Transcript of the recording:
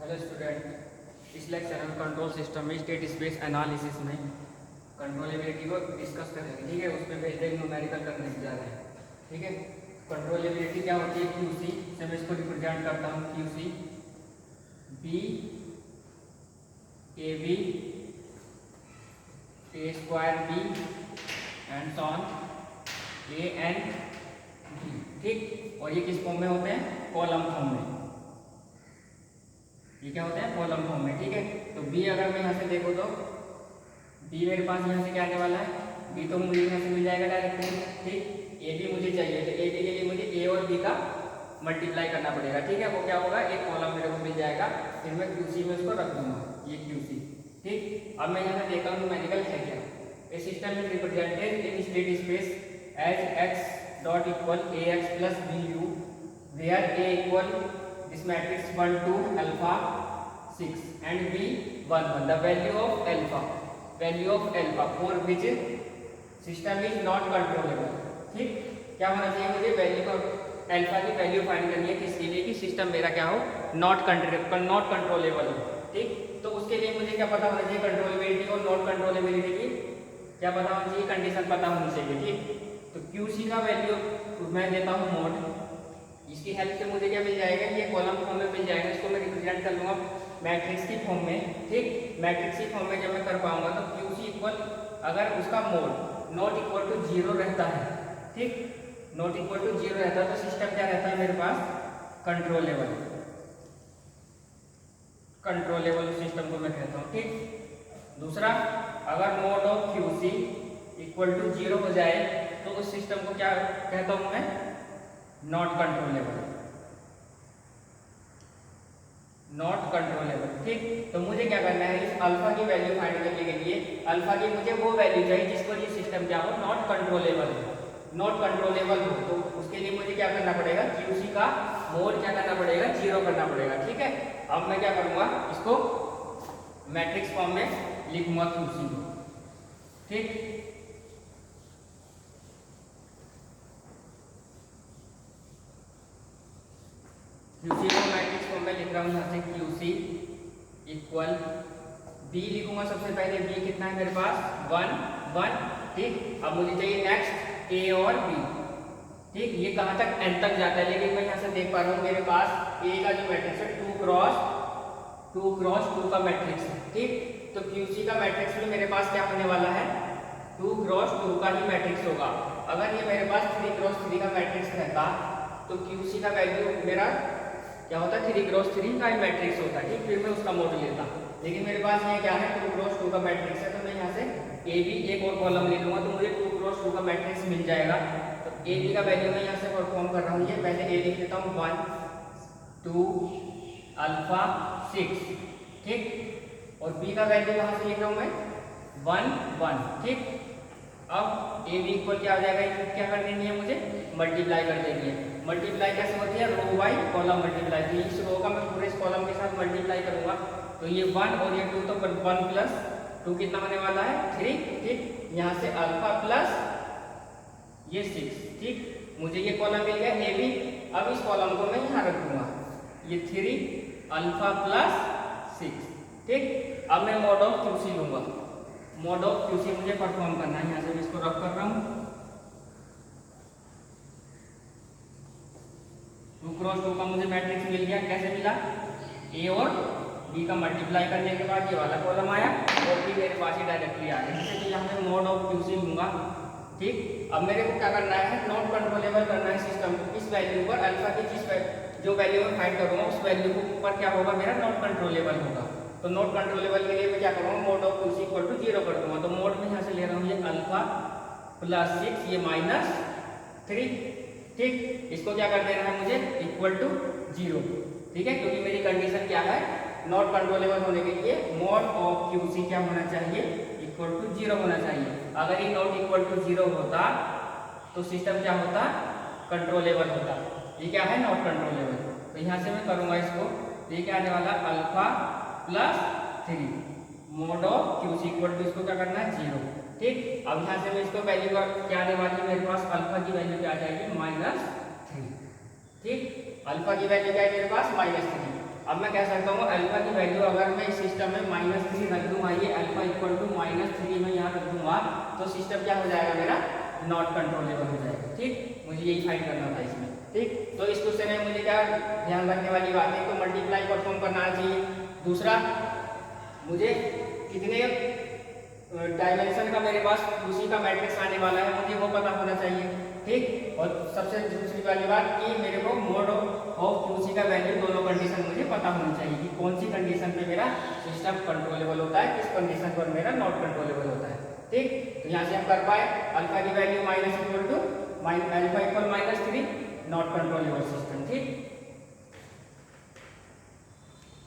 Hello student, इस lecture में control system में स्टेट स्पेस एनालिसिस में कंट्रोलेबिलिटी को डिस्कस करेंगे। ठीक है, उसमें बेसिक न्यूमेरिकल करने जा रहे हैं। ठीक है, कंट्रोलेबिलिटी क्या होती है? क्यूसी से मैं इसको रिप्रेजेंट करता हूँ। QC b a b a square b and son a n b. ठीक, और ये किस फॉर्म में होते हैं? कॉलम फॉर्म में। ये क्या होते हैं? कॉलम फॉर्म में। ठीक है, तो बी अगर मैं यहाँ से देखो तो बी मेरे पास यहाँ से क्या आने वाला है? बी तो मुझे यहाँ से मिल जाएगा डायरेक्टली। ठीक, ए बी मुझे चाहिए, तो ए बी के लिए मुझे ए और बी का मल्टीप्लाई करना पड़ेगा। ठीक है, वो क्या होगा? एक कॉलम मेरे को मिल जाएगा, फिर मैं क्यूसी में उसको रख दूंगा, ये क्यूसी। ठीक, अब मैं यहाँ से देखता हूँ न्यूमेरिकल है क्या। A system is represented in state space as X dot equal A X plus B U where A equal this matrix 1 2 alpha 6 and b 1 1 the value of alpha for which system is not controllable। ठीक, क्या होना चाहिए मुझे? Value का alpha की value find करनी है, किसके लिए? कि सिस्टम मेरा क्या हो? नॉट कंट्रोलेबल हो। ठीक, तो उसके लिए मुझे क्या पता होना चाहिए? कंट्रोलेबिलिटी और नॉट कंट्रोलेबिलिटी की क्या पता होना चाहिए? कंडीशन पता होनी चाहिए। ठीक, तो क्यूसी का वैल्यू मैं देता हूँ मोड, इसकी हेल्प से मुझे क्या मिल जाएगा? ये कॉलम फॉर्म में मिल जाएगा, इसको मैं रिप्रेजेंट कर लूंगा मैट्रिक्स की फॉर्म में। ठीक, मैट्रिक्स की फॉर्म में जब मैं कर पाऊंगा तो क्यूसी इक्वल, अगर उसका mod not equal to zero रहता है, ठीक, नॉट इक्वल टू जीरो रहता है तो सिस्टम क्या रहता है मेरे पास? कंट्रोलेबल सिस्टम को मैं कहता हूँ। ठीक, दूसरा, अगर mod of QC equal to zero हो जाए तो उस सिस्टम को क्या कहता हूँ मैं? Not controllable. ठीक, तो मुझे क्या करना है? इस अल्फा की वैल्यू फाइंड करने के लिए अल्फा की मुझे वो वैल्यू चाहिए जिसको ये सिस्टम क्या हो? नॉट कंट्रोलेबल हो। तो उसके लिए मुझे क्या करना पड़ेगा? क्यूसी का मोड क्या करना पड़ेगा? जीरो करना पड़ेगा। ठीक है, अब मैं क्या करूंगा? इसको मैट्रिक्स फॉर्म में लिखूंगा क्यूसी को। ठीक, क्यूसी को मैट्रिक्स फॉर्म में लिख रहा हूँ यहाँ से। क्यूसी इक्वल बी लिखूंगा सबसे पहले। बी कितना है मेरे पास? 1 1। ठीक, अब मुझे चाहिए नेक्स्ट ए और बी। ठीक, ये कहाँ तक? एन तक जाता है, लेकिन मैं यहाँ से देख पा रहा हूँ मेरे पास ए का जो मैट्रिक्स है 2 क्रॉस 2 का मैट्रिक्स है। ठीक, तो क्यूसी का मैट्रिक्स में मेरे पास क्या होने वाला है? 2 क्रॉस 2 का ही मैट्रिक्स होगा। अगर ये मेरे पास 3 क्रॉस 3 का मैट्रिक्स रहता तो क्यूसी का वैल्यू मेरा क्या होता है? 3 क्रॉस 3 का ही मैट्रिक्स होता है। ठीक, फिर मैं उसका मॉडल लेता, लेकिन मेरे पास ये क्या है? 2 क्रॉस 2 का मैट्रिक्स है, तो मैं यहाँ से ए बी एक और कॉलम ले लूंगा तो मुझे 2 क्रॉस 2 का मैट्रिक्स मिल जाएगा। तो ए बी का वैल्यू मैं यहाँ से परफॉर्म कर रहा हूँ, ये पहले ए लिख लेता हूँ 1 2 अल्फा 6। ठीक, और बी का वैल्यू यहाँ से लिख रहा हूँ मैं 1 1। ठीक, अब ए बी इक्वल क्या हो जाएगा? क्या कर देनी है मुझे? मल्टीप्लाई कर देनी है। मल्टीप्लाई कैसे होती है? रो बाई कॉलम मल्टीप्लाई। तो इस रो का मैं पूरे इस कॉलम के साथ मल्टीप्लाई करूंगा, तो ये 1 और ये 2, तो 1 प्लस 2 कितना होने वाला है? 3। ठीक, यहाँ से अल्फा प्लस ये 6। ठीक, मुझे ये कॉलम मिल गया ए बी। अब इस कॉलम को मैं यहाँ रख दूंगा, ये 3 अल्फा प्लस 6। ठीक, अब मैं मॉड ऑफ क्यूसी लूंगा। मॉड ऑफ क्यूसी मुझे परफॉर्म करना है, यहाँ से मैं इसको रख कर रहा हूँ। 2 क्रॉस 2 का मुझे मैट्रिक्स मिल गया। कैसे मिला? ए और बी का मल्टीप्लाई करने के बाद ये वाला कॉलम आया और बी मेरे पास ही डायरेक्टली आ गया। इससे यहाँ पे मोड ऑफ क्यूसी लूंगा। ठीक, अब मेरे को क्या करना है? नॉट कंट्रोलेबल करना है सिस्टम को। इस वैल्यू पर अल्फा की जो वैल्यू मैं फाइंड करूंगा उस वैल्यू को ऊपर क्या होगा? मेरा नॉट कंट्रोलेबल होगा। तो नॉट कंट्रोलेबल के लिए मैं क्या करूँगा? Mod of QC equal to 0 कर दूंगा। तो मोड में यहाँ से ले रहा हूँ ये अल्फा प्लस 6, ये माइनस 3। ठीक, इसको क्या कर देना है मुझे? Equal to 0। ठीक है, क्योंकि मेरी कंडीशन क्या है? नॉट कंट्रोलेबल होने के लिए मोड ऑफ क्यूसी क्या होना चाहिए? इक्वल टू 0 होना चाहिए। अगर ये नॉट इक्वल टू 0 होता तो सिस्टम क्या होता? कंट्रोलेबल होता। ये क्या है? Not controllable. तो यहाँ से मैं करूंगा इसको, तो ये क्या आने वाला? Alpha plus 3 mod of QC equal to, इसको क्या करना है? 0। ठीक, अब यहाँ से मैं इसको वैल्यू क्या आने वाली है मेरे पास? अल्फा की वैल्यू क्या आ जाएगी? -3। ठीक, अल्फा की वैल्यू क्या है मेरे पास? -3। अब मैं कह सकता हूँ अल्फा की वैल्यू अगर मैं इस सिस्टम में -3 रख दूँ, आइए अल्फा इक्वल टू -3 में यहाँ रख दूंगा, तो सिस्टम क्या हो जाएगा मेरा, नॉट कंट्रोलेबल हो जाएगा। ठीक, मुझे यही फाइंड करना था इसमें। ठीक, तो इस क्वेश्चन में मुझे क्या ध्यान रखने वाली बात है, तो मल्टीप्लाई परफॉर्म करना चाहिए। दूसरा, मुझे कितने डायमेंशन का मेरे पास उसी का मैट्रिक्स आने वाला है, मुझे वो पता होना चाहिए। ठीक, और सबसे दूसरी वाली बात कि मेरे को मोड ऑफ क्यूसी का वैल्यू दोनों कंडीशन मुझे पता होनी चाहिए कि कौन सी कंडीशन पे मेरा सिस्टम कंट्रोलेबल होता है, किस कंडीशन पर मेरा नॉट कंट्रोलेबल होता है। ठीक, तो यहाँ से हम कर पाए अल्फा की वैल्यू -3 नॉट कंट्रोलेबल सिस्टम। ठीक,